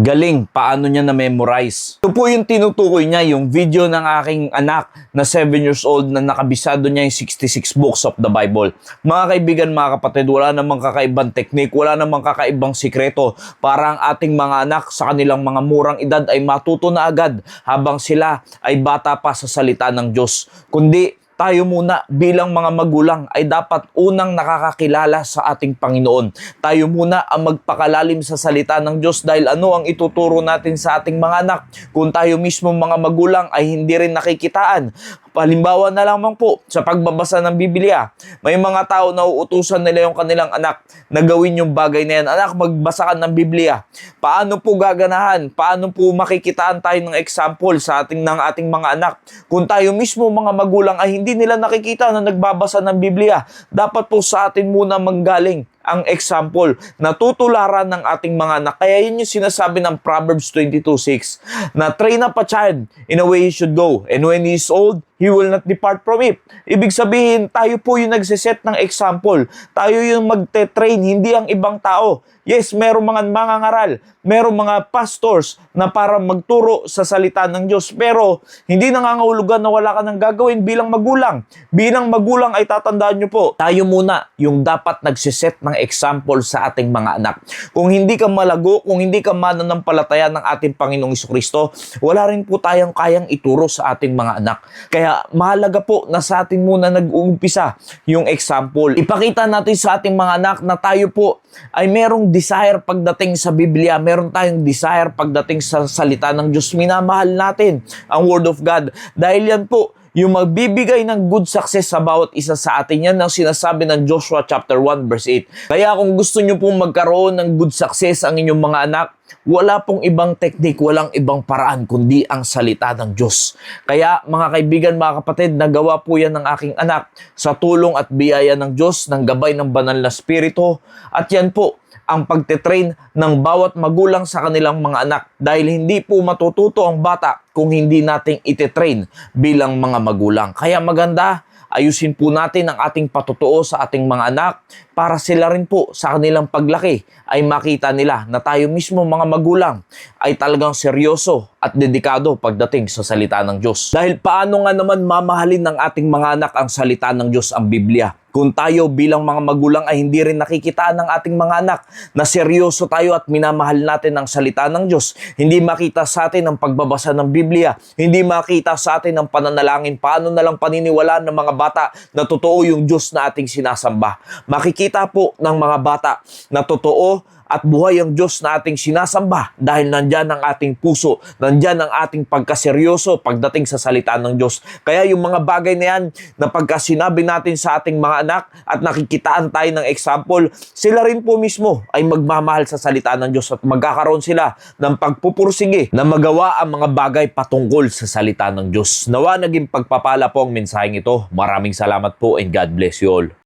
Galing, paano niya na-memorize. Ito po yung tinutukoy niya, yung video ng aking anak na 7 years old na nakabisado niya yung 66 books of the Bible. Mga kaibigan, mga kapatid, wala namang kakaibang teknik, wala namang kakaibang sikreto para ang ating mga anak sa kanilang mga murang edad ay matuto na agad habang sila ay bata pa sa salita ng Diyos. Kundi tayo muna bilang mga magulang ay dapat unang nakakakilala sa ating Panginoon. Tayo muna ang magpakalalim sa salita ng Diyos dahil ano ang ituturo natin sa ating mga anak kung tayo mismo mga magulang ay hindi rin nakikitaan. Halimbawa na lamang po sa pagbabasa ng Biblia. May mga tao na uutusan nila yung kanilang anak na gawin yung bagay na yan. Anak, magbasa ka ng Biblia. Paano po gaganahan? Paano po makikitaan tayo ng example sa ating mga anak? Kung tayo mismo mga magulang ay hindi nila nakikita na nagbabasa ng Biblia, dapat po sa atin muna manggaling ang example na tutularan ng ating mga anak. Kaya yun yung sinasabi ng Proverbs 22:6 na train up a child in a way he should go, and when he is old, he will not depart from it. Ibig sabihin, tayo po yung nagsiset ng example. Tayo yung magte-train, hindi ang ibang tao. Yes, merong mga mangangaral, merong mga pastors na para magturo sa salita ng Diyos. Pero hindi nangangahulugan na wala ka nang gagawin bilang magulang. Bilang magulang ay tatandaan nyo po, tayo muna yung dapat nagsiset ng example sa ating mga anak. Kung hindi ka malago, kung hindi ka mananampalataya ng ating Panginoong Jesucristo, wala rin po tayong kayang ituro sa ating mga anak. Kaya mahalaga po na sa atin muna nag-uumpisa yung example. Ipakita natin sa ating mga anak na tayo po ay merong desire pagdating sa Biblia, meron tayong desire pagdating sa salita ng Diyos. Minamahal natin ang Word of God. Dahil yan po, yung magbibigay ng good success sa bawat isa sa atin. Yan ang sinasabi ng Joshua chapter 1 verse 8. Kaya kung gusto nyo pong magkaroon ng good success ang inyong mga anak, wala pong ibang teknik, walang ibang paraan kundi ang salita ng Diyos. Kaya mga kaibigan, mga kapatid, nagawa po yan ng aking anak sa tulong at biyaya ng Diyos, ng gabay ng banal na spirito. At yan po ang pagtitrain ng bawat magulang sa kanilang mga anak dahil hindi po matututo ang bata kung hindi nating ititrain bilang mga magulang. Kaya maganda, ayusin po natin ang ating patutuo sa ating mga anak para sila rin po sa kanilang paglaki ay makita nila na tayo mismo mga magulang ay talagang seryoso at dedikado pagdating sa salita ng Diyos. Dahil paano nga naman mamahalin ng ating mga anak ang salita ng Diyos, ang Biblia? Kung tayo bilang mga magulang ay hindi rin nakikitaan ng ating mga anak na seryoso tayo at minamahal natin ang salita ng Diyos, hindi makita sa atin ang pagbabasa ng Biblia, hindi makita sa atin ang pananalangin, paano na lang paniniwalaan ng mga bata na totoo yung Diyos na ating sinasamba. Makikita po ng mga bata na totoo at buhay ang Diyos na ating sinasamba dahil nandyan ang ating puso, nandyan ang ating pagkaseryoso pagdating sa salita ng Diyos. Kaya yung mga bagay na yan na pagka sinabi natin sa ating mga anak at nakikitaan tayo ng example, sila rin po mismo ay magmamahal sa salita ng Diyos at magkakaroon sila ng pagpupursige na magawa ang mga bagay patungkol sa salita ng Diyos. Nawa naging pagpapala po ang mensaheng ito. Maraming salamat po and God bless you all.